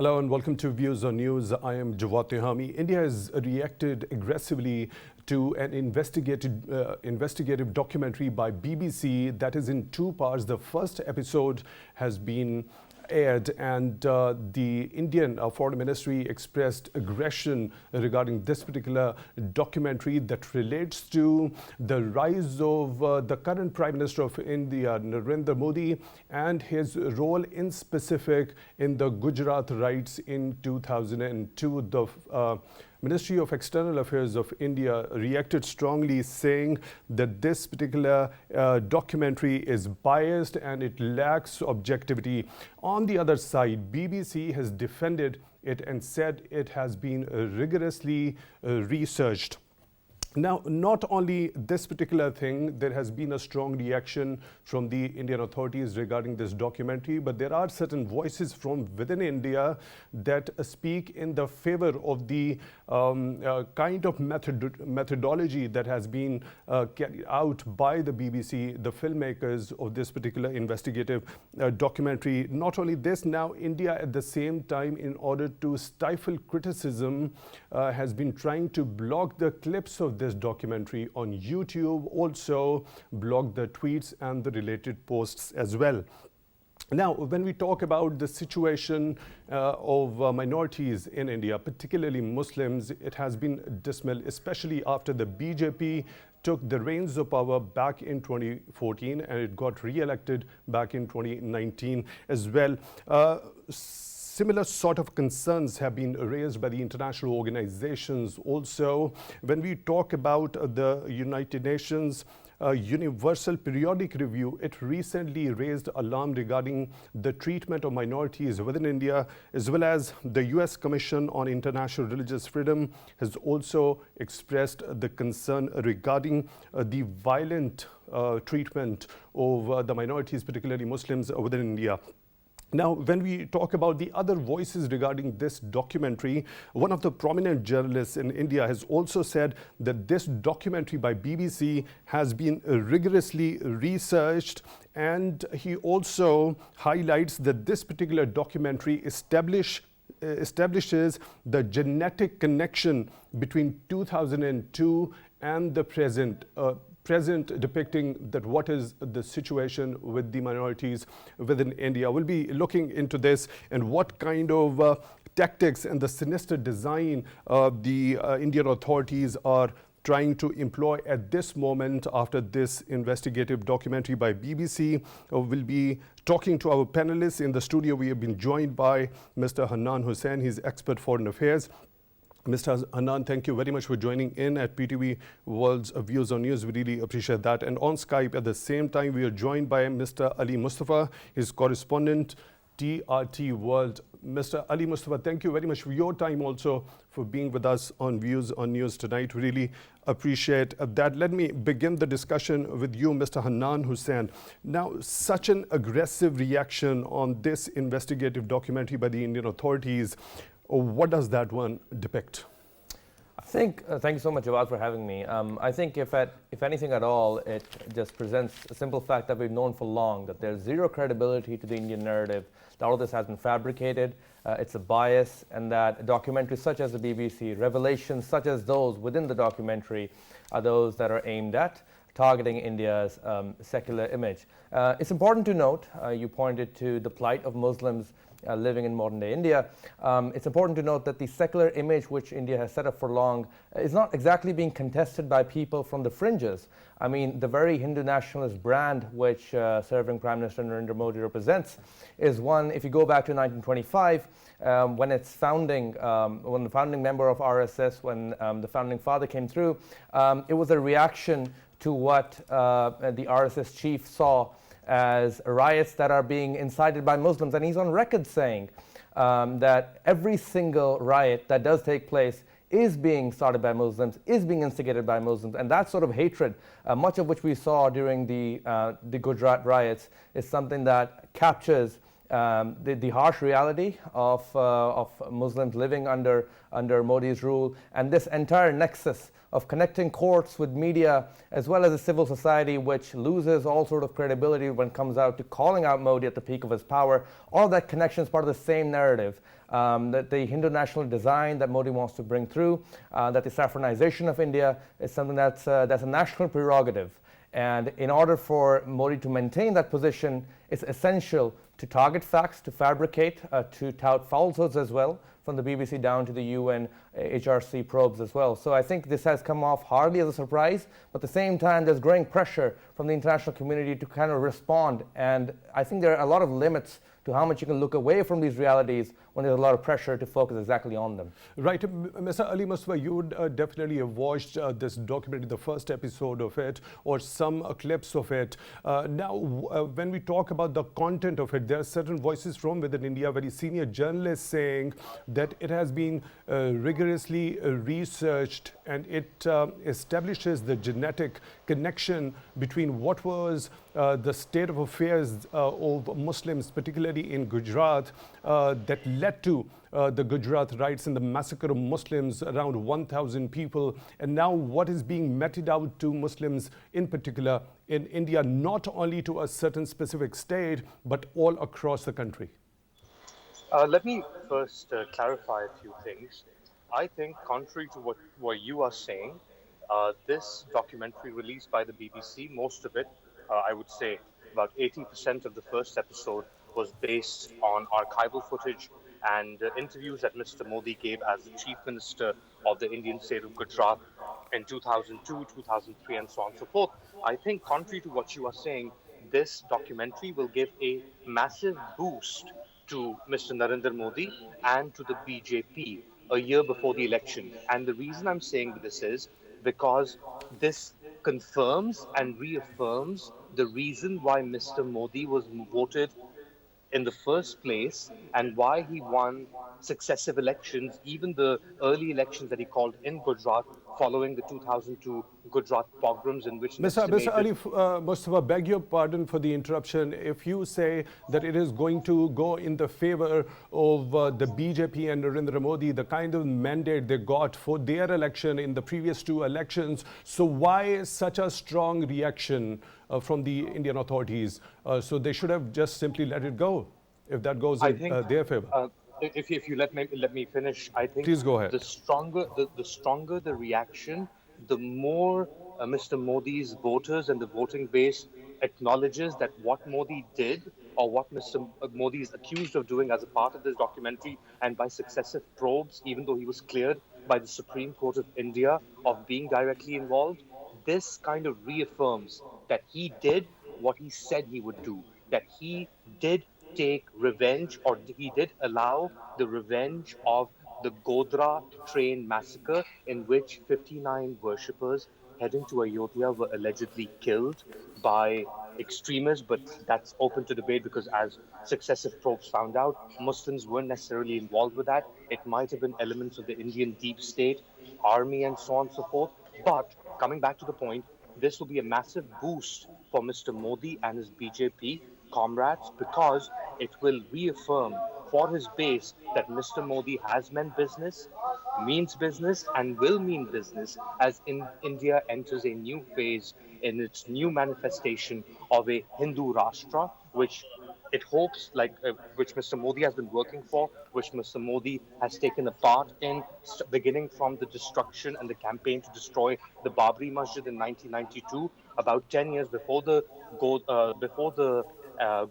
Hello and welcome to Views on News. I am Jawad Tehami. India has reacted aggressively to an investigative documentary by BBC that is in two parts. The first episode has been aired and the Indian Foreign Ministry expressed aggression regarding this particular documentary that relates to the rise of the current Prime Minister of India, Narendra Modi, and his role in specific in the Gujarat riots in 2002. The Ministry of External Affairs of India reacted strongly, saying that this particular documentary is biased and it lacks objectivity. On the other side, BBC has defended it and said it has been rigorously researched. Now, not only this particular thing, there has been a strong reaction from the Indian authorities regarding this documentary, but there are certain voices from within India that speak in the favor of the kind of methodology that has been carried out by the BBC, the filmmakers of this particular investigative documentary. Not only this, now India at the same time, in order to stifle criticism, has been trying to block the clips of this documentary on YouTube, also block the tweets and the related posts as well. Now, when we talk about the situation of minorities in India, particularly Muslims, it has been dismal, especially after the BJP took the reins of power back in 2014 and it got re-elected back in 2019 as well. Similar sort of concerns have been raised by the international organizations also. When we talk about the United Nations Universal Periodic Review, it recently raised alarm regarding the treatment of minorities within India, as well as the US Commission on International Religious Freedom has also expressed the concern regarding the violent treatment of the minorities, particularly Muslims within India. Now, when we talk about the other voices regarding this documentary, one of the prominent journalists in India has also said that this documentary by BBC has been rigorously researched, and he also highlights that this particular documentary establishes the genetic connection between 2002 and the present. Depicting that what is the situation with the minorities within India. We'll be looking into this and what kind of tactics and the sinister design the Indian authorities are trying to employ at this moment after this investigative documentary by BBC. We'll be talking to our panelists. In the studio, we have been joined by Mr. Hannan Hussain. He's expert foreign affairs. Mr. Hannan, thank you very much for joining in at PTV World's Views on News. We really appreciate that. And on Skype at the same time, we are joined by Mr. Ali Mustafa, his correspondent, TRT World. Mr. Ali Mustafa, thank you very much for your time also for being with us on Views on News tonight. We really appreciate that. Let me begin the discussion with you, Mr. Hannan Hussain. Now, such an aggressive reaction on this investigative documentary by the Indian authorities, what does that one depict? I think, thank you so much, Jawad, for having me. I think if anything at all, it just presents a simple fact that we've known for long, that there's zero credibility to the Indian narrative, that all of this has been fabricated, it's a bias, and that documentaries such as the BBC, revelations such as those within the documentary are those that are aimed at targeting India's secular image. It's important to note, you pointed to the plight of Muslims living in modern-day India. It's important to note that the secular image which India has set up for long is not exactly being contested by people from the fringes. I mean, the very Hindu nationalist brand which serving Prime Minister Narendra Modi represents is one, if you go back to 1925, when the founding member of RSS, when the founding father came through, it was a reaction to what the RSS chief saw as riots that are being incited by Muslims. And he's on record saying that every single riot that does take place is being started by Muslims, is being instigated by Muslims. And that sort of hatred, much of which we saw during the Gujarat riots, is something that captures the harsh reality of Muslims living under Modi's rule, and this entire nexus of connecting courts with media as well as a civil society which loses all sort of credibility when it comes out to calling out Modi at the peak of his power. All that connection is part of the same narrative. that the Hindu national design that Modi wants to bring through, that the saffronization of India is something that's a national prerogative. And in order for Modi to maintain that position, it's essential to target facts, to fabricate, to tout falsehoods as well, from the BBC down to the UN HRC probes as well. So I think this has come off hardly as a surprise, but at the same time, there's growing pressure from the international community to kind of respond. And I think there are a lot of limits to how much you can look away from these realities when there's a lot of pressure to focus exactly on them. Right. Mr. Ali Mustafa, you would definitely have watched this documentary, the first episode of it, or some clips of it. Now, when we talk about the content of it, there are certain voices from within India, very senior journalists saying that it has been rigorously researched and it establishes the genetic connection between what was the state of affairs of Muslims, particularly in Gujarat, that led to the Gujarat riots and the massacre of Muslims, around 1,000 people, and now what is being meted out to Muslims in particular in India, not only to a certain specific state, but all across the country. Let me first clarify a few things. I think, contrary to what you are saying, this documentary released by the BBC, most of it, I would say about 80% of the first episode, was based on archival footage and interviews that Mr. Modi gave as the Chief Minister of the Indian state of Gujarat in 2002, 2003, and so on and so forth. I think, contrary to what you are saying, this documentary will give a massive boost to Mr. Narendra Modi and to the BJP a year before the election. And the reason I'm saying this is because this confirms and reaffirms the reason why Mr. Modi was voted in the first place and why he won successive elections, even the early elections that he called in Gujarat following the 2002 Gujarat pogroms, in which Mr. Ali Mustafa, beg your pardon for the interruption. If you say that it is going to go in the favor of the BJP and Narendra Modi, the kind of mandate they got for their election in the previous two elections, so why such a strong reaction from the Indian authorities? So they should have just simply let it go if that goes in their favor. If you let me finish, I think please go ahead. The stronger the reaction, the more Mr. Modi's voters and the voting base acknowledges that what Modi did, or what Mr. Modi is accused of doing as a part of this documentary and by successive probes, even though he was cleared by the Supreme Court of India of being directly involved, this kind of reaffirms that he did what he said he would do, that he did take revenge, or he did allow the revenge of the Godhra train massacre, in which 59 worshippers heading to Ayodhya were allegedly killed by extremists, but that's open to debate because, as successive probes found out, Muslims weren't necessarily involved with that. It might have been elements of the Indian deep state, army, and so on and so forth. But coming back to the point, this will be a massive boost for Mr. Modi and his BJP comrades, because it will reaffirm for his base that Mr. Modi has meant business, means business, and will mean business as India enters a new phase in its new manifestation of a Hindu Rashtra, which it hopes, which Mr. Modi has been working for, which Mr. Modi has taken a part in, beginning from the destruction and the campaign to destroy the Bari Masjid in 1992, about 10 years before the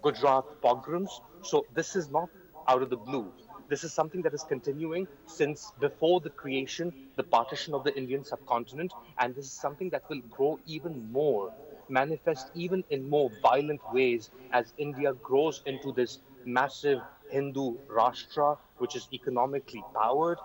Gujarat pogroms. So this is not out of the blue. This is something that is continuing since before the creation, the partition of the Indian subcontinent, and this is something that will grow even more, manifest even in more violent ways as India grows into this massive Hindu Rashtra, which is economically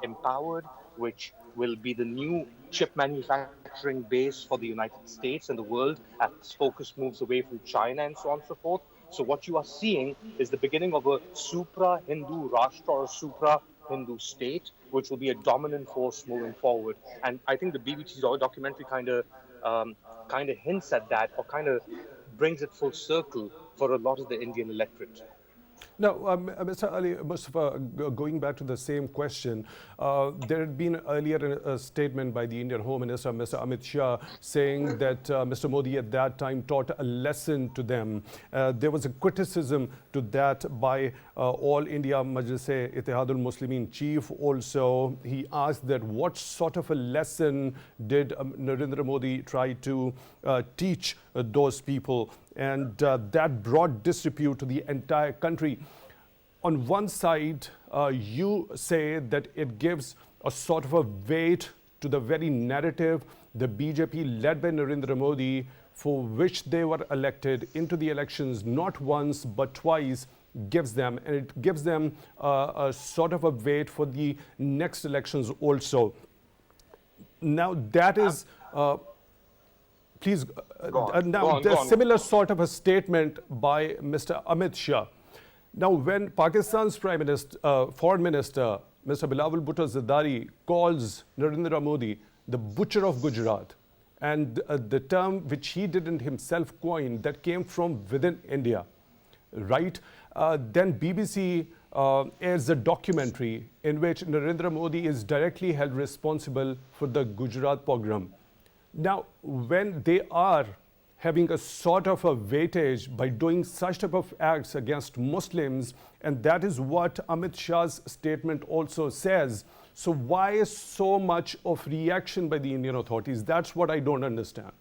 empowered, which will be the new chip manufacturing base for the United States and the world as its focus moves away from China and so on and so forth. So what you are seeing is the beginning of a supra-Hindu Rashtra or supra-Hindu state, which will be a dominant force moving forward. And I think the BBC documentary kind of hints at that, or kind of brings it full circle for a lot of the Indian electorate. Now, Mr. Ali Mustafa, going back to the same question, there had been earlier a statement by the Indian Home Minister, Mr. Amit Shah, saying that Mr. Modi at that time taught a lesson to them. There was a criticism to that by All India Majlis-e-Ittihadul Muslimin chief also. He asked that what sort of a lesson did Narendra Modi try to teach those people? And that brought disrepute to the entire country. On one side, you say that it gives a sort of a weight to the very narrative the BJP led by Narendra Modi, for which they were elected into the elections not once but twice, gives them, and it gives them a sort of a weight for the next elections also. Now that is please, now there's similar sort of a statement by Mr. Amit Shah. Now, when Pakistan's Prime Minister, Foreign Minister, Mr. Bilawal Bhutto Zardari calls Narendra Modi the butcher of Gujarat, and the term which he didn't himself coin, that came from within India, right? Then BBC airs a documentary in which Narendra Modi is directly held responsible for the Gujarat pogrom. Now, when they are having a sort of a weightage by doing such type of acts against Muslims, and that is what Amit Shah's statement also says. So why is so much of reaction by the Indian authorities? That's what I don't understand.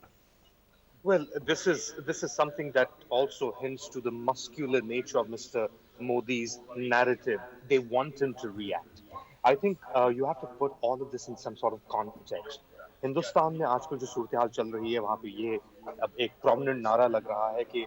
Well, this is something that also hints to the muscular nature of Mr. Modi's narrative. They want him to react. I think you have to put all of this in some sort of context. Hindustan में आजकल जो सूरत हाल चल रही है वहाँ पे ये अब एक प्रोमिनेंट नारा लग रहा है कि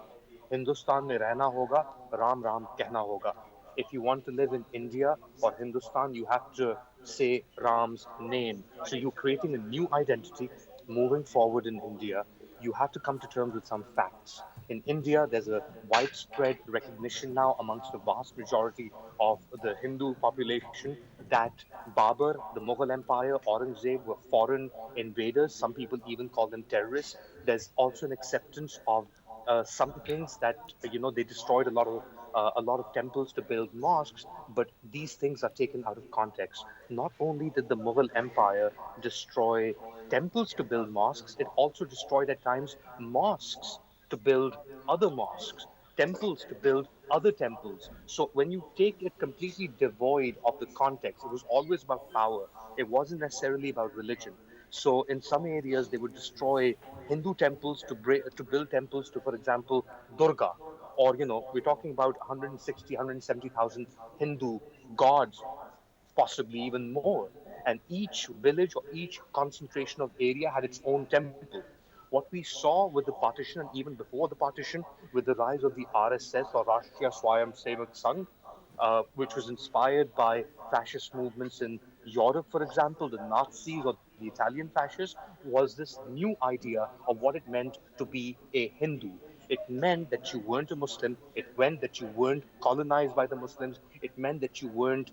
हिंदुस्तान में रहना होगा, राम राम कहना होगा. If you want to live in India or Hindustan, you have to say Ram's name. So you're creating a new identity moving forward in India. You have to come to terms with some facts. In India, there's a widespread recognition now amongst the vast majority of the Hindu population that Babur, the Mughal Empire, Aurangzeb were foreign invaders. Some people even call them terrorists. There's also an acceptance of some things that, they destroyed a lot of temples to build mosques, but these things are taken out of context. Not only did the Mughal Empire destroy temples to build mosques, it also destroyed at times mosques to build other mosques, temples to build other temples. So when you take it completely devoid of the context, it was always about power. It wasn't necessarily about religion. So in some areas, they would destroy Hindu temples to build temples to, for example, Durga. Or, we're talking about 160, 170,000 Hindu gods, possibly even more. And each village or each concentration of area had its own temple. What we saw with the partition and even before the partition, with the rise of the RSS or Rashtriya Swayam Sevak Sangh, which was inspired by fascist movements in Europe, for example, the Nazis or the Italian fascists, was this new idea of what it meant to be a Hindu. It meant that you weren't a Muslim. It meant that you weren't colonized by the Muslims. It meant that you weren't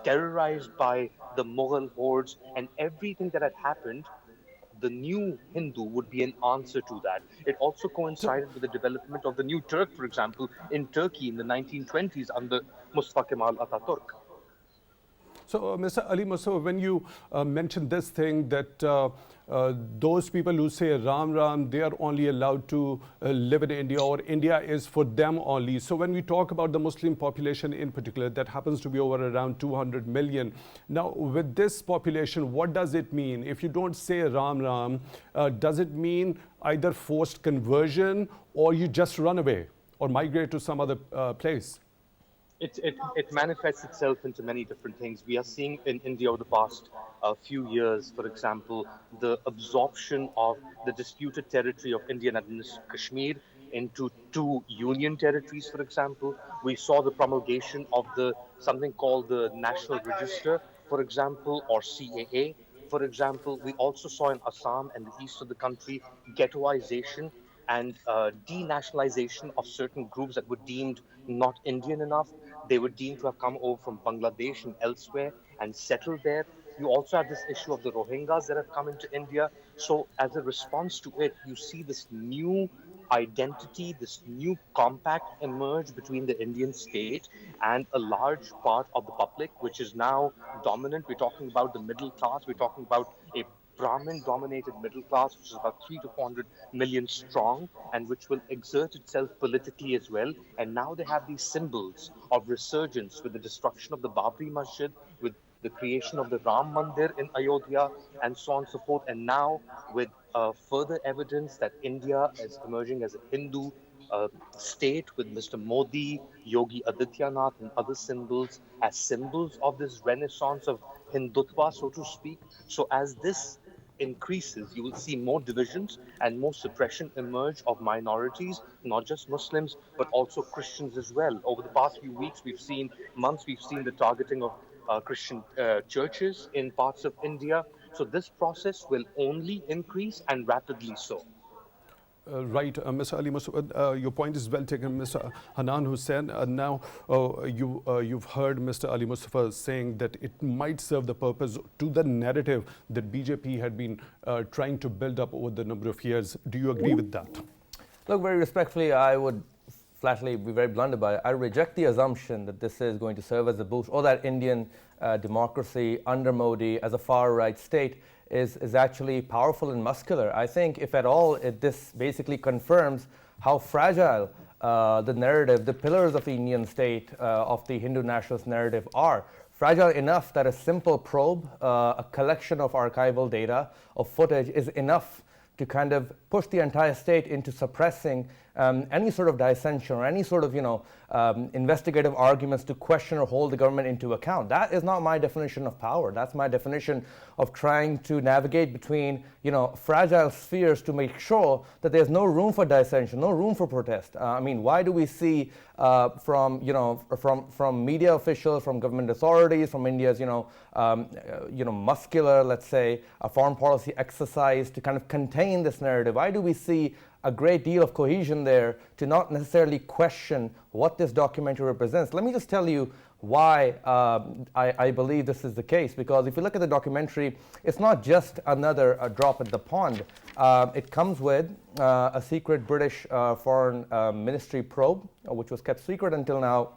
terrorized by the Mughal hordes. And everything that had happened, the new Hindu would be an answer to that. It also coincided with the development of the new Turk, for example, in Turkey in the 1920s under Mustafa Kemal Ataturk. So, Mr. Ali Mustafa, when you mentioned this thing that those people who say Ram Ram, they are only allowed to live in India, or India is for them only. So when we talk about the Muslim population in particular, that happens to be over around 200 million. Now, with this population, what does it mean? If you don't say Ram Ram, does it mean either forced conversion or you just run away or migrate to some other place? It manifests itself into many different things. We are seeing in India over the past few years, for example, the absorption of the disputed territory of Indian administered Kashmir into two union territories, for example. We saw the promulgation of something called the National Register, for example, or CAA. For example, we also saw in Assam and the east of the country ghettoization and denationalization of certain groups that were deemed not Indian enough. They were deemed to have come over from Bangladesh and elsewhere and settled there. You also have this issue of the Rohingyas that have come into India. So as a response to it, you see this new identity, this new compact emerge between the Indian state and a large part of the public, which is now dominant. We're talking about the middle class. We're talking about a Brahmin-dominated middle class, which is about 300 to 400 million strong, and which will exert itself politically as well. And now they have these symbols of resurgence with the destruction of the Babri Masjid, with the creation of the Ram Mandir in Ayodhya, and so on and so forth. And now with further evidence that India is emerging as a Hindu state with Mr. Modi, Yogi Adityanath, and other symbols as symbols of this renaissance of Hindutva, so to speak. So as this increases, you will see more divisions and more suppression emerge of minorities, not just Muslims, but also Christians as well. Over the past few weeks, months, we've seen the targeting of Christian churches in parts of India. So this process will only increase and rapidly so. Right, Mr. Ali Mustafa, your point is well taken, Mr. Hannan Hussain. Now, you've heard Mr. Ali Mustafa saying that it might serve the purpose to the narrative that BJP had been trying to build up over the number of years. Do you agree with that? Look, very respectfully, I would flatly be very blunt about it. I reject the assumption that this is going to serve as a boost, or that Indian democracy under Modi as a far-right state is actually powerful and muscular. I think, if at all, this basically confirms how fragile the narrative, the pillars of the Indian state, of the Hindu nationalist narrative are. Fragile enough that a simple probe, a collection of archival data, of footage, is enough to kind of push the entire state into suppressing any sort of dissension or any sort of, investigative arguments to question or hold the government into account. That is not my definition of power. That's my definition of trying to navigate between, fragile spheres to make sure that there's no room for dissension, no room for protest. I mean, why do we see from media officials, from government authorities, from India's, muscular, let's say, a foreign policy exercise to kind of contain this narrative? Why do we see a great deal of cohesion there to not necessarily question what this documentary represents? Let me just tell you why I believe this is the case. Because if you look at the documentary, it's not just another drop in the pond. It comes with a secret British Foreign Ministry probe, which was kept secret until now,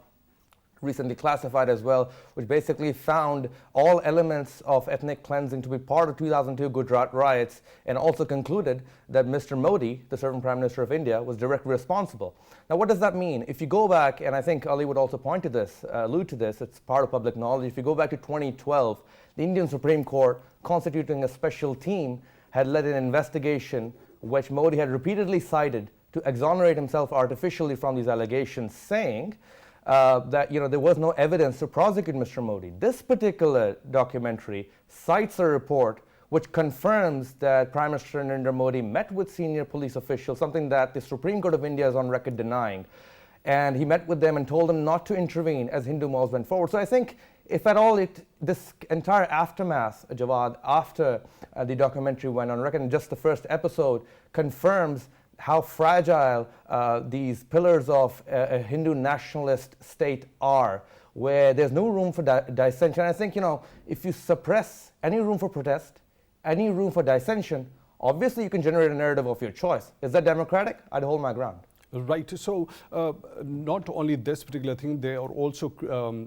recently classified as well, which basically found all elements of ethnic cleansing to be part of 2002 Gujarat riots, and also concluded that Mr. Modi, the serving Prime Minister of India, was directly responsible. Now, what does that mean? If you go back, and I think Ali would also point to this, allude to this, it's part of public knowledge. If you go back to 2012, the Indian Supreme Court, constituting a special team, had led an investigation which Modi had repeatedly cited to exonerate himself artificially from these allegations, saying that there was no evidence to prosecute Mr. Modi. This particular documentary cites a report which confirms that Prime Minister Narendra Modi met with senior police officials, something that the Supreme Court of India is on record denying. And he met with them and told them not to intervene as Hindu mobs went forward. So I think, if at all, this entire aftermath, Jawad, after the documentary went on record, and just the first episode confirms how fragile these pillars of a Hindu nationalist state are, where there's no room for dissension. I think, if you suppress any room for protest, any room for dissension, obviously you can generate a narrative of your choice. Is that democratic? I'd hold my ground. Right. So not only this particular thing, they are also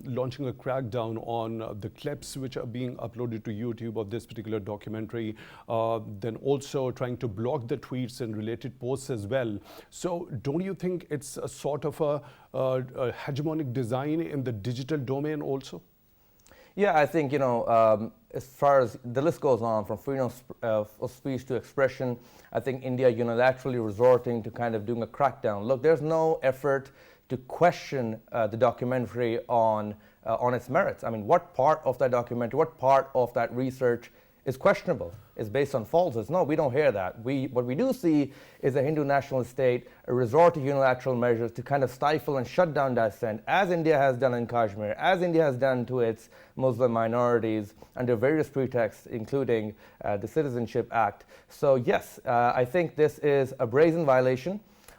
launching a crackdown on the clips which are being uploaded to YouTube of this particular documentary, then also trying to block the tweets and related posts as well. So don't you think it's a sort of a hegemonic design in the digital domain also? Yeah, I think, as far as the list goes on, from freedom of speech to expression, I think India unilaterally resorting to kind of doing a crackdown. Look, there's no effort to question the documentary on its merits. I mean, what part of that documentary, what part of that research is questionable, is based on falsehoods? No, we don't hear that. What we do see is a Hindu nationalist state resort to unilateral measures to kind of stifle and shut down dissent, as India has done in Kashmir, as India has done to its Muslim minorities under various pretexts, including the Citizenship Act. So yes, I think this is a brazen violation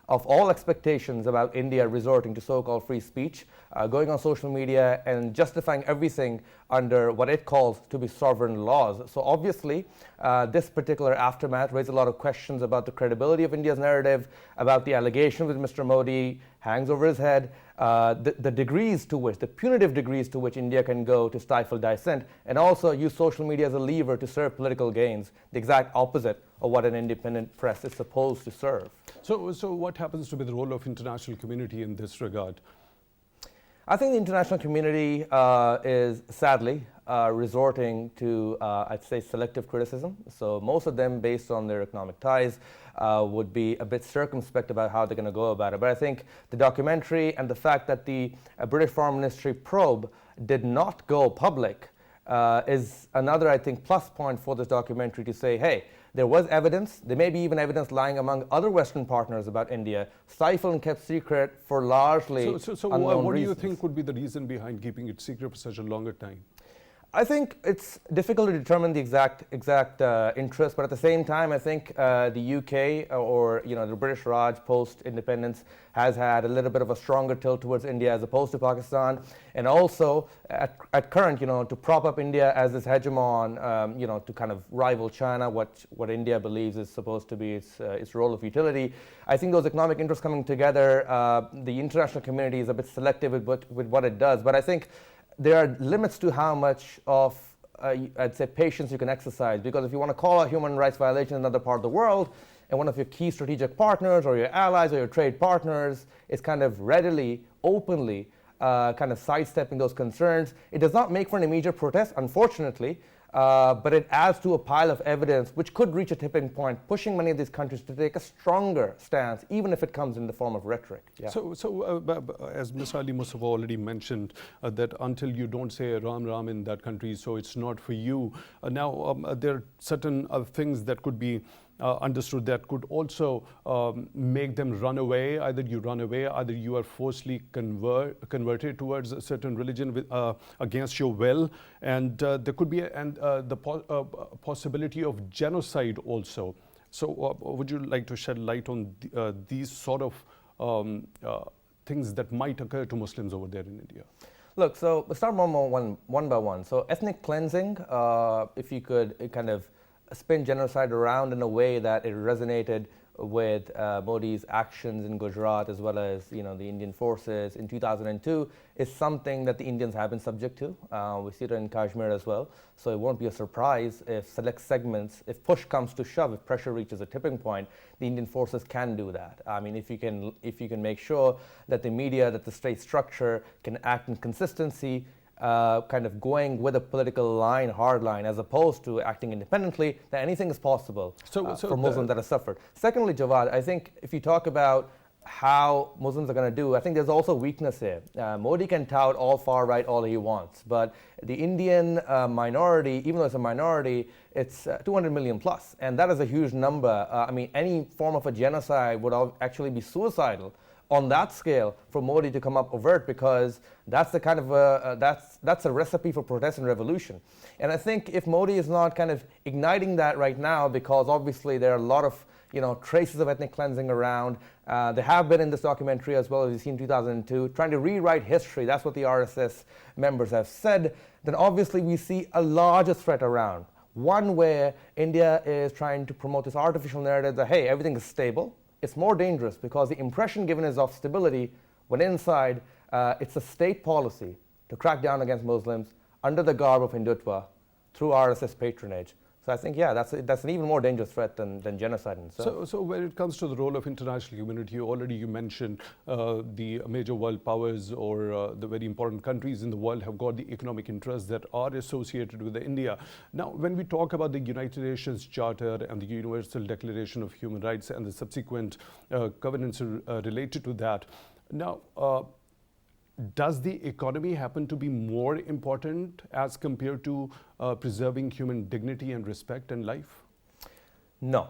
of all expectations about India resorting to so-called free speech, going on social media and justifying everything under what it calls to be sovereign laws. So obviously, this particular aftermath raised a lot of questions about the credibility of India's narrative, about the allegation that Mr. Modi hangs over his head, the degrees to which, the punitive degrees to which India can go to stifle dissent, and also use social media as a lever to serve political gains, the exact opposite of what an independent press is supposed to serve. So what happens to be the role of international community in this regard? I think the international community is sadly resorting to, I'd say, selective criticism. So most of them, based on their economic ties, would be a bit circumspect about how they're going to go about it. But I think the documentary and the fact that the British Foreign Ministry probe did not go public is another, I think, plus point for this documentary to say, hey, there was evidence, there may be even evidence lying among other Western partners about India, stifled and kept secret for largely unknown what do you reasons. think would be the reason behind keeping it secret for such a longer time? I think it's difficult to determine the exact interest, but at the same time, I think the UK or the British Raj post-independence has had a little bit of a stronger tilt towards India as opposed to Pakistan, and also at current, to prop up India as this hegemon, to kind of rival China, what India believes is supposed to be its role of utility. I think those economic interests coming together, the international community is a bit selective with what it does, but I think there are limits to how much of, I'd say, patience you can exercise. Because if you want to call out human rights violations in another part of the world, and one of your key strategic partners or your allies or your trade partners is kind of readily, openly, kind of sidestepping those concerns, it does not make for an immediate protest, unfortunately, but it adds to a pile of evidence which could reach a tipping point, pushing many of these countries to take a stronger stance, even if it comes in the form of rhetoric. Yeah. So as Mr. Ali Mustafa already mentioned, that until you don't say Ram Ram in that country, so it's not for you. Now, there are certain things that could be understood that could also make them run away. Either you run away, either you are forcibly converted towards a certain religion against your will, and there could be the possibility of genocide also. So would you like to shed light on these sort of things that might occur to Muslims over there in India? Look, so we'll start one by one. So ethnic cleansing, if you could kind of spin genocide around in a way that it resonated with Modi's actions in Gujarat as well as the Indian forces in 2002 is something that the Indians have been subject to. We see it in Kashmir as well. So it won't be a surprise if select segments, if push comes to shove, if pressure reaches a tipping point, the Indian forces can do that. I mean, if you can make sure that the media, that the state structure can act in consistency, kind of going with a political line, hard line, as opposed to acting independently, then anything is possible for Muslims that have suffered. Secondly, Jawad, I think if you talk about how Muslims are going to do, I think there's also weakness here. Modi can tout all far right all he wants, but the Indian minority, even though it's a minority, it's 200 million plus, and that is a huge number. I mean, any form of a genocide would actually be suicidal on that scale for Modi to come up overt, because that's the kind of that's a recipe for protest and revolution. And I think if Modi is not kind of igniting that right now, because obviously there are a lot of traces of ethnic cleansing around. There have been in this documentary, as well as you've seen in 2002, trying to rewrite history. That's what the RSS members have said. Then obviously we see a larger threat around. One where India is trying to promote this artificial narrative that, hey, everything is stable. It's more dangerous because the impression given is of stability, when inside it's a state policy to crack down against Muslims under the garb of Hindutva through RSS patronage. So I think, yeah, that's an even more dangerous threat than genocide in itself. So when it comes to the role of international community, you mentioned the major world powers or the very important countries in the world have got the economic interests that are associated with India. Now, when we talk about the United Nations Charter and the Universal Declaration of Human Rights and the subsequent covenants related to that, now, does the economy happen to be more important as compared to preserving human dignity and respect and life? No.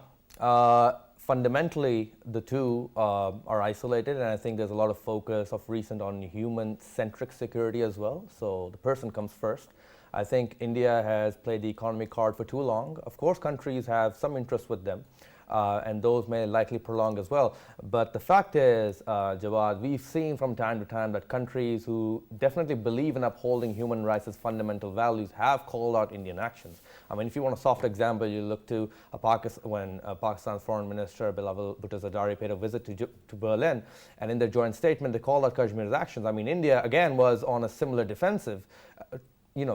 Fundamentally, the two are isolated, and I think there's a lot of focus of recent on human-centric security as well. So the person comes first. I think India has played the economy card for too long. Of course, countries have some interest with them. and those may likely prolong as well. But the fact is, Jawad, we've seen from time to time that countries who definitely believe in upholding human rights as fundamental values have called out Indian actions. I mean, if you want a soft example, you look to when Pakistan's Foreign Minister Bilawal Bhutto Zardari paid a visit to Berlin, and in their joint statement, they called out Kashmir's actions. I mean, India, again, was on a similar defensive,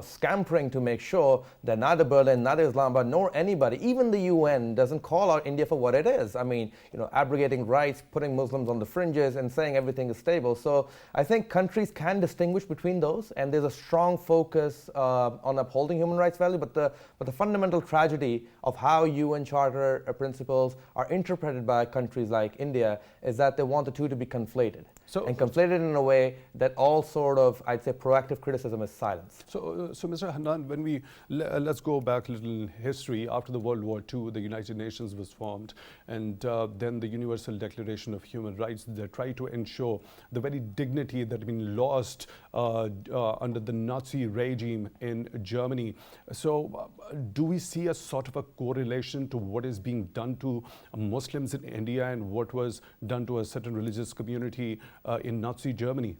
scampering to make sure that neither Berlin, neither Islamabad, nor anybody, even the UN, doesn't call out India for what it is. I mean, abrogating rights, putting Muslims on the fringes, and saying everything is stable. So I think countries can distinguish between those, and there's a strong focus on upholding human rights value. But the fundamental tragedy of how UN Charter principles are interpreted by countries like India is that they want the two to be conflated. And conflated in a way that all sort of, I'd say, proactive criticism is silenced. So Mr. Hannan, when let's go back a little history. After the World War II, the United Nations was formed, and then the Universal Declaration of Human Rights. They tried to ensure the very dignity that had been lost under the Nazi regime in Germany. So do we see a sort of a correlation to what is being done to Muslims in India and what was done to a certain religious community in Nazi Germany?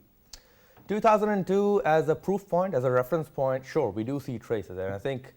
2002 as a proof point, as a reference point, sure, we do see traces. And I think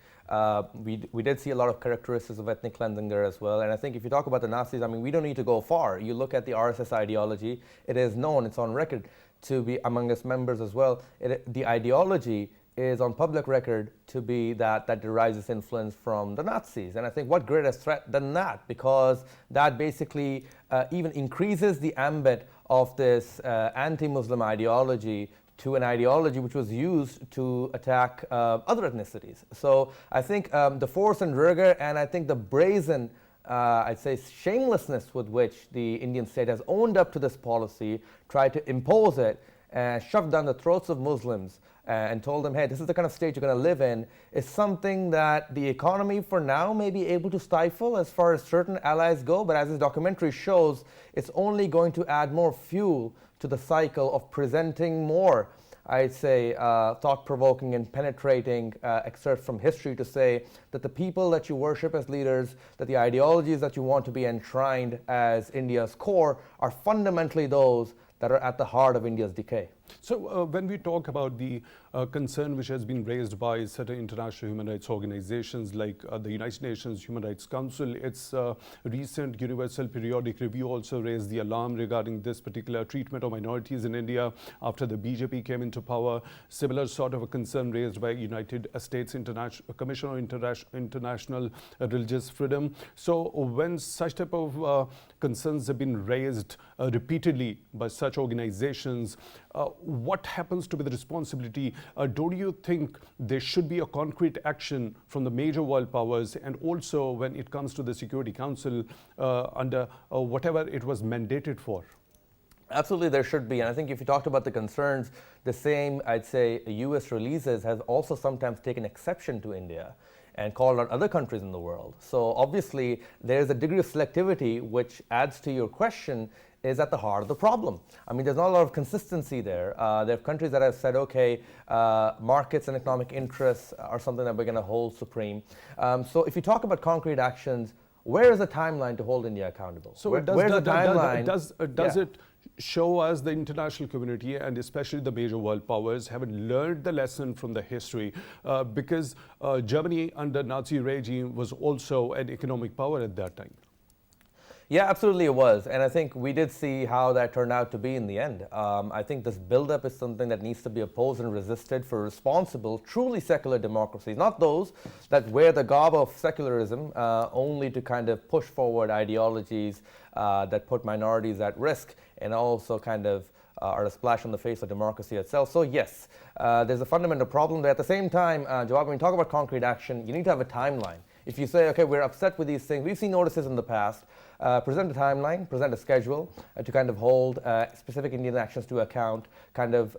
we did see a lot of characteristics of ethnic cleansing there as well. And I think if you talk about the Nazis, I mean, we don't need to go far. You look at the RSS ideology, it is known, it's on record to be among its members as well. The ideology is on public record to be that derives its influence from the Nazis. And I think what greater threat than that, because that basically even increases the ambit of this anti-Muslim ideology to an ideology which was used to attack other ethnicities. So I think the force and rigor, and I think the brazen, I'd say, shamelessness with which the Indian state has owned up to this policy, tried to impose it, and shoved down the throats of Muslims and told them, hey, this is the kind of state you're going to live in, is something that the economy for now may be able to stifle as far as certain allies go, but as this documentary shows, it's only going to add more fuel to the cycle of presenting more, I'd say, thought-provoking and penetrating excerpts from history to say that the people that you worship as leaders, that the ideologies that you want to be enshrined as India's core are fundamentally those that are at the heart of India's decay. So when we talk about the concern which has been raised by certain international human rights organizations like the United Nations Human Rights Council, its recent Universal Periodic Review also raised the alarm regarding this particular treatment of minorities in India after the BJP came into power. Similar sort of a concern raised by United States Commission on International Religious Freedom. So when such type of concerns have been raised repeatedly by such organizations, what happens to be the responsibility? Don't you think there should be a concrete action from the major world powers, and also when it comes to the Security Council under whatever it was mandated for? Absolutely, there should be. And I think if you talked about the concerns, the same, I'd say, US releases has also sometimes taken exception to India and called out other countries in the world. So obviously, there's a degree of selectivity which adds to your question, is at the heart of the problem. I mean, there's not a lot of consistency there. There are countries that have said, okay, markets and economic interests are something that we're going to hold supreme. So if you talk about concrete actions, where is the timeline to hold India accountable? So does it show us the international community, and especially the major world powers, haven't learned the lesson from the history? Because Germany under Nazi regime was also an economic power at that time. Yeah, absolutely it was. And I think we did see how that turned out to be in the end. I think this buildup is something that needs to be opposed and resisted for responsible, truly secular democracies, not those that wear the garb of secularism only to kind of push forward ideologies that put minorities at risk and also kind of are a splash on the face of democracy itself. So yes, there's a fundamental problem there. At the same time, Jawad, when you talk about concrete action, you need to have a timeline. If you say, okay, we're upset with these things, we've seen notices in the past, present a timeline, present a schedule to kind of hold specific Indian actions to account, kind of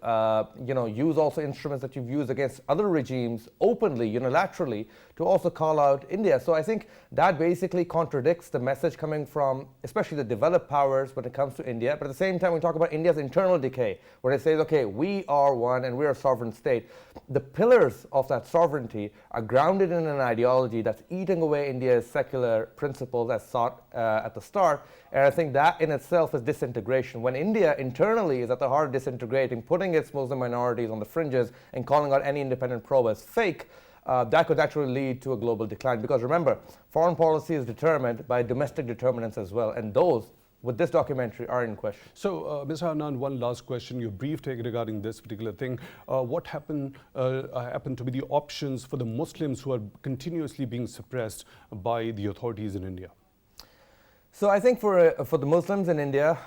use also instruments that you've used against other regimes openly, unilaterally, to also call out India. So I think that basically contradicts the message coming from especially the developed powers when it comes to India. But at the same time, we talk about India's internal decay, where it says, okay, we are one and we're a sovereign state. The pillars of that sovereignty are grounded in an ideology that's eating away India's secular principles as sought at the start. And I think that in itself is disintegration. When India internally is at the heart of disintegrating, putting its Muslim minorities on the fringes and calling out any independent probe as fake, that could actually lead to a global decline. Because remember, foreign policy is determined by domestic determinants as well. And those, with this documentary, are in question. So, Mr. Hannan, one last question. Your brief take regarding this particular thing. What happened to be the options for the Muslims who are continuously being suppressed by the authorities in India? So I think for the Muslims in India,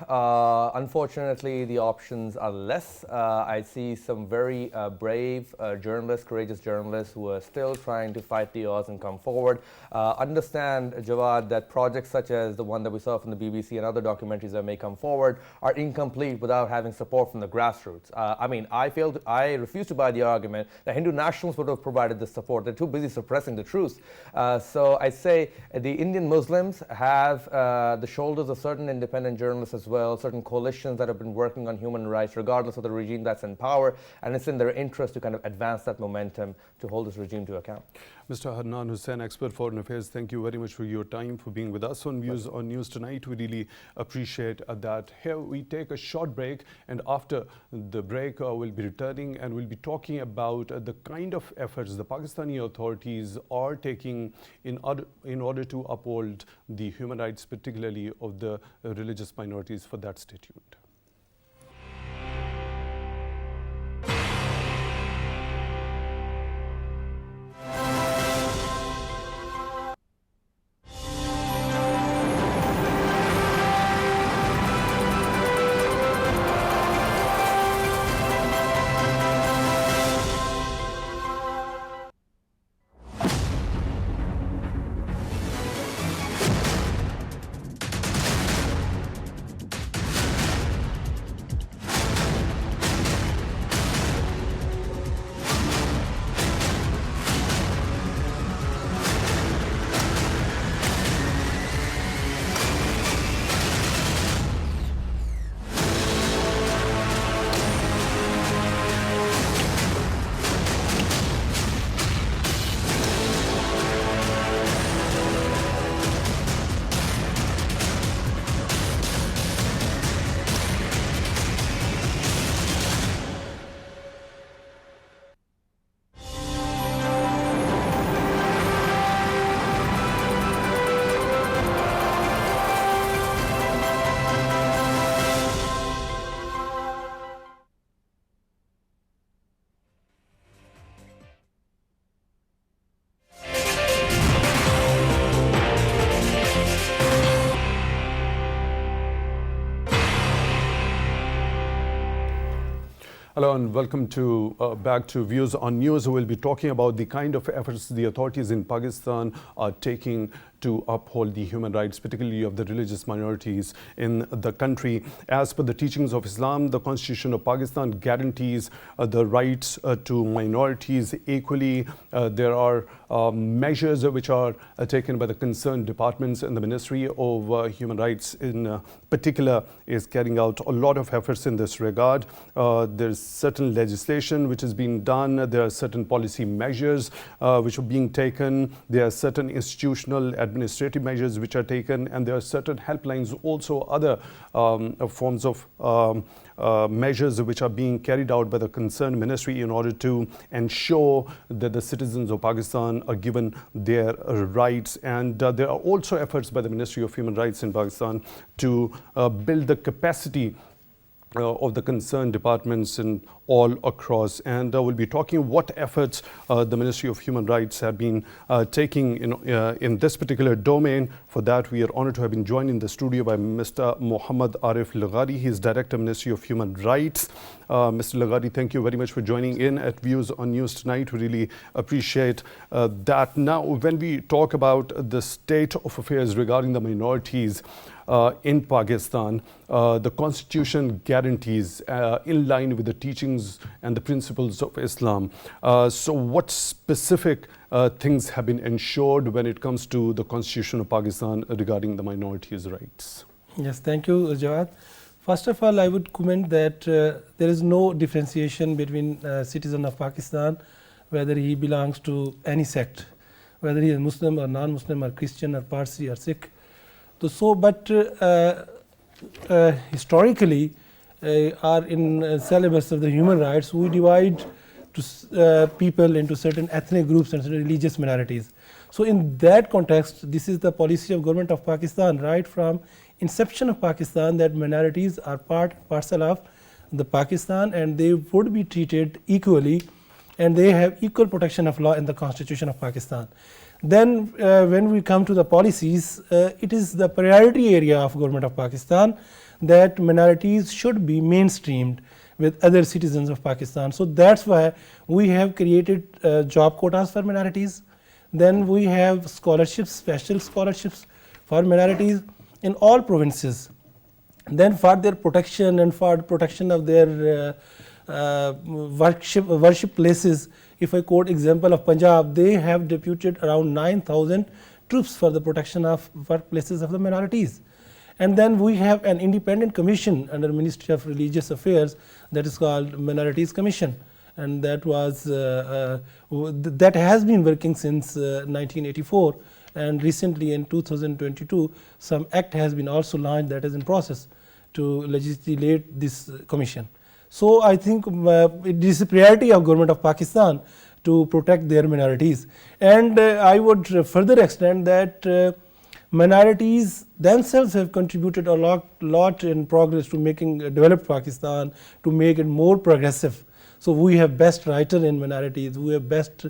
unfortunately, the options are less. I see some very brave journalists, courageous journalists who are still trying to fight the odds and come forward. Understand, Jawad, that projects such as the one that we saw from the BBC and other documentaries that may come forward are incomplete without having support from the grassroots. I refuse to buy the argument that Hindu nationals would have provided this support. They're too busy suppressing the truth. So I say the Indian Muslims have the shoulders of certain independent journalists as well, certain coalitions that have been working on human rights, regardless of the regime that's in power, and it's in their interest to kind of advance that momentum to hold this regime to account. Mr. Hannan Hussain, expert foreign affairs, thank you very much for your time, for being with us on Views on News tonight. We really appreciate that. Here we take a short break, and after the break we'll be returning and we'll be talking about the kind of efforts the Pakistani authorities are taking in order to uphold the human rights, particularly of the religious minorities. For that, stay tuned. Hello and welcome to back to Views on News. We'll be talking about the kind of efforts the authorities in Pakistan are taking to uphold the human rights, particularly of the religious minorities in the country. As per the teachings of Islam, the Constitution of Pakistan guarantees the rights to minorities equally. There are measures which are taken by the concerned departments, and the Ministry of Human Rights in particular is carrying out a lot of efforts in this regard. There's certain legislation which is being done. There are certain policy measures which are being taken. There are certain institutional administrative measures which are taken, and there are certain helplines, also other forms of measures which are being carried out by the concerned ministry in order to ensure that the citizens of Pakistan are given their rights. And there are also efforts by the Ministry of Human Rights in Pakistan to build the capacity of the concerned departments in all across, and we'll be talking what efforts the Ministry of Human Rights have been taking in this particular domain. For that, we are honored to have been joined in the studio by Mr. Muhammad Arif Laghari. He is Director, Ministry of Human Rights. Mr. Laghari, thank you very much for joining in at Views on News tonight. We really appreciate that. Now, when we talk about the state of affairs regarding the minorities in Pakistan, the Constitution guarantees in line with the teachings and the principles of Islam. So what specific things have been ensured when it comes to the Constitution of Pakistan regarding the minorities' rights? Yes, thank you, Jawad. First of all, I would comment that there is no differentiation between citizen of Pakistan, whether he belongs to any sect, whether he is Muslim or non-Muslim or Christian or Parsi or Sikh. But historically, or in syllabus of the human rights, we divide people into certain ethnic groups and certain religious minorities. So in that context, this is the policy of government of Pakistan right from inception of Pakistan, that minorities are part and parcel of the Pakistan, and they would be treated equally, and they have equal protection of law in the Constitution of Pakistan. Then when we come to the policies, it is the priority area of government of Pakistan that minorities should be mainstreamed with other citizens of Pakistan. So that's why we have created job quotas for minorities. Then we have scholarships, special scholarships for minorities in all provinces. Then for their protection and for protection of their worship places, if I quote example of Punjab, they have deputed around 9,000 troops for the protection of workplaces of the minorities. And then we have an independent commission under Ministry of Religious Affairs that is called Minorities Commission, and that was that has been working since 1984, and recently in 2022 some act has been also launched that is in process to legislate this commission. So I think it is a priority of government of Pakistan to protect their minorities. And I would further extend that minorities themselves have contributed a lot in progress to making developed Pakistan, to make it more progressive. So we have best writer in minorities, we have best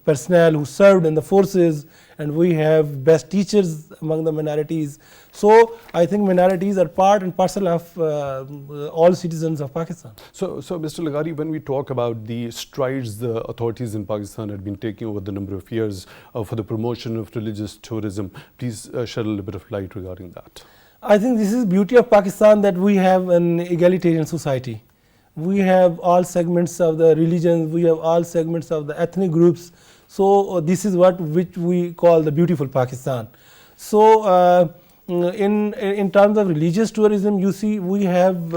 personnel who served in the forces, and we have best teachers among the minorities. So I think minorities are part and parcel of all citizens of Pakistan. So Mr. Laghari, when we talk about the strides the authorities in Pakistan had been taking over the number of years for the promotion of religious tourism, please shed a little bit of light regarding that. I think this is beauty of Pakistan, that we have an egalitarian society. We have all segments of the religions, we have all segments of the ethnic groups. So this is which we call the beautiful Pakistan. So in terms of religious tourism, you see we have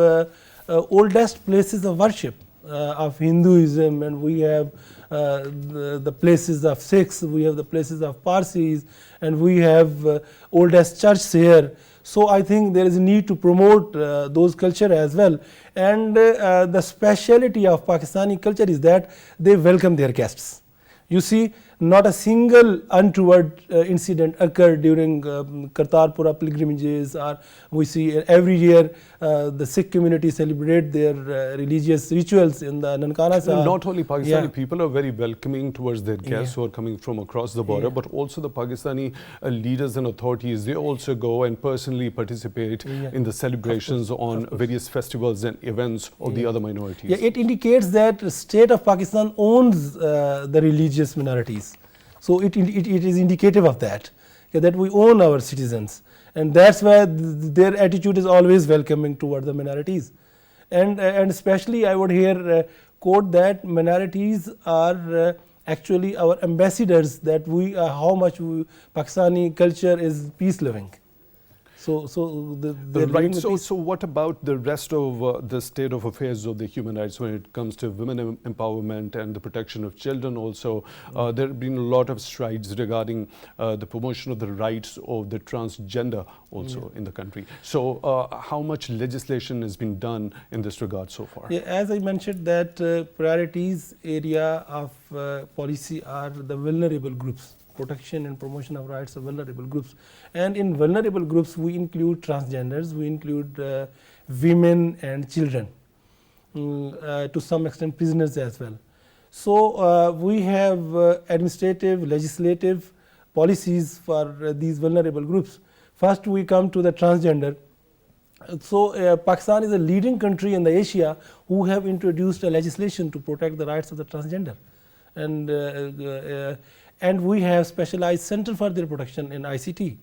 oldest places of worship of Hinduism, and we have the places of Sikhs, we have the places of Parsis, and we have oldest church here. So I think there is a need to promote those culture as well. And the speciality of Pakistani culture is that they welcome their guests. You see, not a single untoward incident occurred during Kartarpura pilgrimages, or we see every year the Sikh community celebrate their religious rituals in the Nankana Sahib. Not only Pakistani people are very welcoming towards their guests who are coming from across the border, but also the Pakistani leaders and authorities, they also go and personally participate in the celebrations on various festivals and events of the other minorities. Yeah, it indicates that the state of Pakistan owns the religious minorities. So it is indicative of that, that we own our citizens, and that's why their attitude is always welcoming toward the minorities. And especially I would here quote that minorities are actually our ambassadors, that we how much Pakistani culture is peace loving. So what about the rest of the state of affairs of the human rights when it comes to women empowerment and the protection of children also? There have been a lot of strides regarding the promotion of the rights of the transgender also in the country. So how much legislation has been done in this regard so far? Yeah, as I mentioned that priorities area of policy are the vulnerable groups. Protection and promotion of rights of vulnerable groups, and in vulnerable groups we include transgenders, we include women and children, to some extent prisoners as well. So, we have administrative, legislative policies for these vulnerable groups. First, we come to the transgender. So, Pakistan is a leading country in the Asia who have introduced a legislation to protect the rights of the transgender, and we have specialized center for their protection in ICT.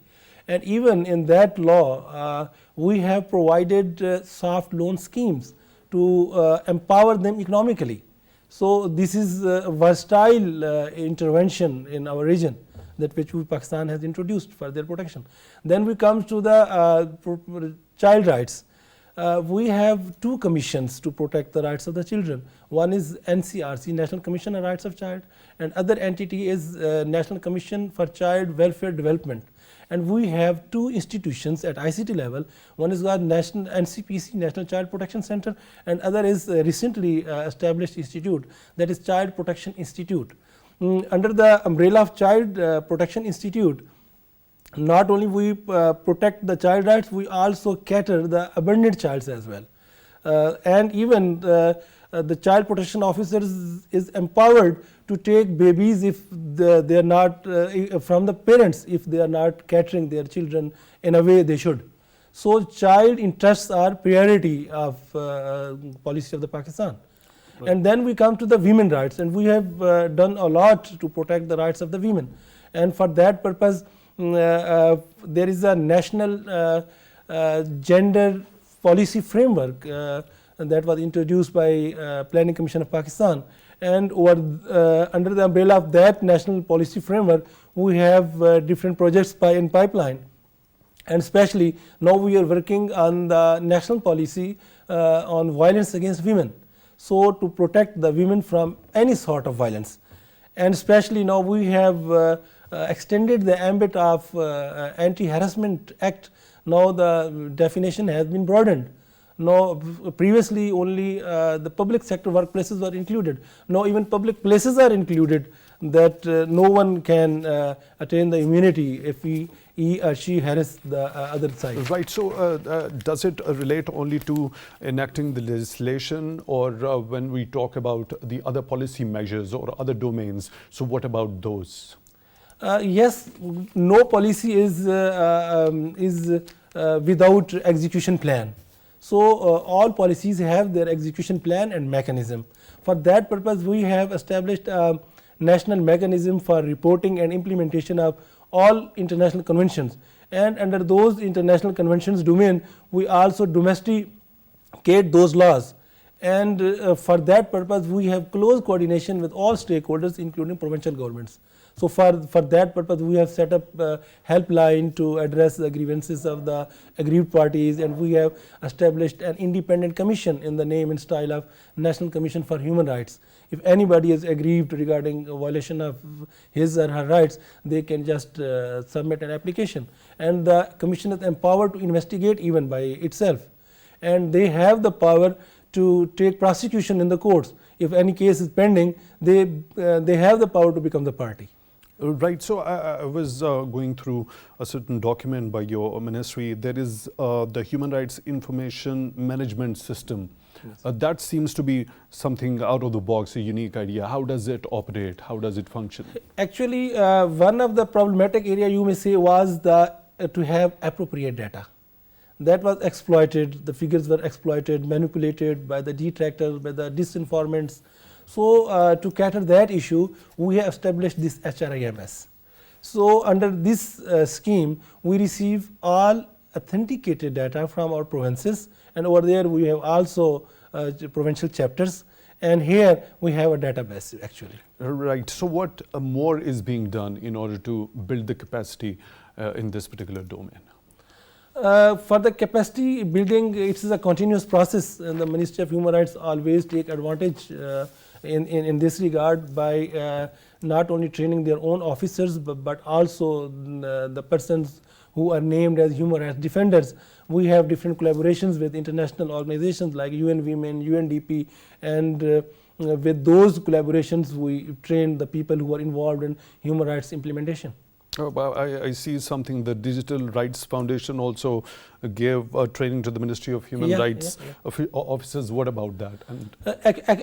And even in that law, we have provided soft loan schemes to empower them economically. So, this is a versatile intervention in our region that which Pakistan has introduced for their protection. Then we come to the child rights. We have two commissions to protect the rights of the children. One is NCRC, National Commission on Rights of Child, and other entity is National Commission for Child Welfare Development. And we have two institutions at ICT level. One is called National NCPC, National Child Protection Center, and other is recently established institute, that is Child Protection Institute. Under the umbrella of Child Protection Institute, not only we protect the child rights, we also cater the abandoned childs as well. And even the child protection officers is empowered to take babies if they are not from the parents, if they are not catering their children in a way they should. So, child interests are priority of policy of the Pakistan. Right. And then we come to the women rights, and we have done a lot to protect the rights of the women, and for that purpose there is a national gender policy framework that was introduced by Planning Commission of Pakistan, and under the umbrella of that national policy framework we have different projects in pipeline, and especially now we are working on the national policy on violence against women, so to protect the women from any sort of violence. And especially now we have extended the ambit of Anti-Harassment Act. Now the definition has been broadened. Now previously only the public sector workplaces were included. Now even public places are included, that no one can attain the immunity if he or she harass the other side. Right. So, does it relate only to enacting the legislation, or when we talk about the other policy measures or other domains, so what about those? Yes, no policy is without execution plan. So, all policies have their execution plan and mechanism. For that purpose, we have established a national mechanism for reporting and implementation of all international conventions, and under those international conventions domain we also domesticate those laws, and for that purpose we have close coordination with all stakeholders including provincial governments. So, for that purpose we have set up a helpline to address the grievances of the aggrieved parties, and we have established an independent commission in the name and style of National Commission for Human Rights. If anybody is aggrieved regarding a violation of his or her rights, they can just submit an application, and the commission is empowered to investigate even by itself, and they have the power to take prosecution in the courts. If any case is pending, they have the power to become the party. Right. So, I was going through a certain document by your ministry. There is the Human Rights Information Management System. Yes. That seems to be something out of the box, a unique idea. How does it operate? How does it function? Actually, one of the problematic area you may say was to have appropriate data. That was exploited, the figures were exploited, manipulated by the detractors, by the disinformants. So, to cater that issue, we have established this HRIMS. So, under this scheme, we receive all authenticated data from our provinces, and over there we have also provincial chapters, and here we have a database actually. Right. So, what more is being done in order to build the capacity in this particular domain? For the capacity building, it is a continuous process, and the Ministry of Human Rights always take advantage in this regard by not only training their own officers, but also the persons who are named as human rights defenders. We have different collaborations with international organizations like UN Women, UNDP, and with those collaborations we train the people who are involved in human rights implementation. But I see something. The Digital Rights Foundation also gave training to the Ministry of Human Rights officers. What about that? And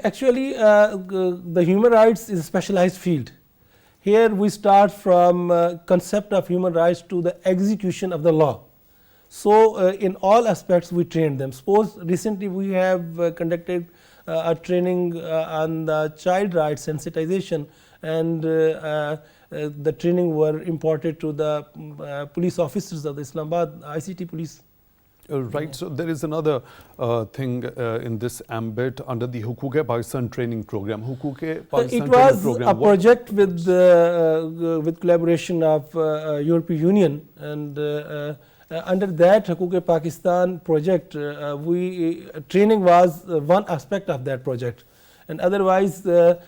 Actually, the human rights is a specialized field. Here we start from concept of human rights to the execution of the law. So in all aspects we train them. Suppose recently we have conducted a training on the child rights sensitization, and the training were imparted to the police officers of the Islamabad ICT police. Right. So there is another thing in this ambit under the Hukuk-e-Pakistan training program. Hukuk-e-Pakistan It was program, a project with collaboration of European Union, and under that Hukuk-e-Pakistan project, training was one aspect of that project, and otherwise the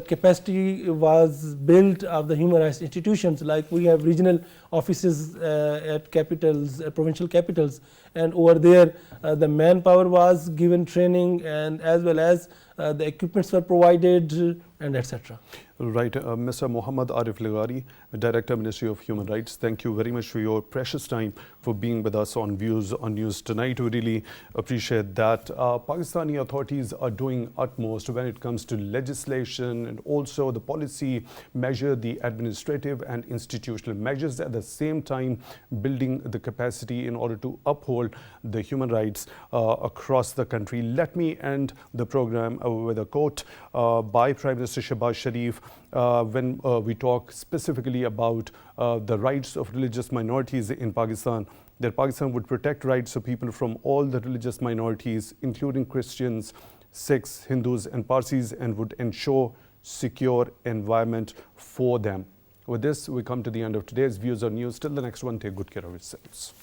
capacity was built of the human rights institutions. Like we have regional offices at capitals, provincial capitals, and over there the manpower was given training, and as well as the equipments were provided, and etc. Right. Mr. Muhammad Arif Ligari, Director, Ministry of Human Rights, thank you very much for your precious time for being with us on Views on News tonight. We really appreciate that. Pakistani authorities are doing utmost when it comes to legislation and also the policy measure, the administrative and institutional measures, at the same time building the capacity in order to uphold the human rights across the country. Let me end the program with a quote by Prime Minister Shehbaz Sharif when we talk specifically about the rights of religious minorities in Pakistan, that Pakistan would protect rights of people from all the religious minorities, including Christians, Sikhs, Hindus and Parsis, and would ensure secure environment for them. With this, we come to the end of today's Views on News. Till the next one, take good care of yourselves.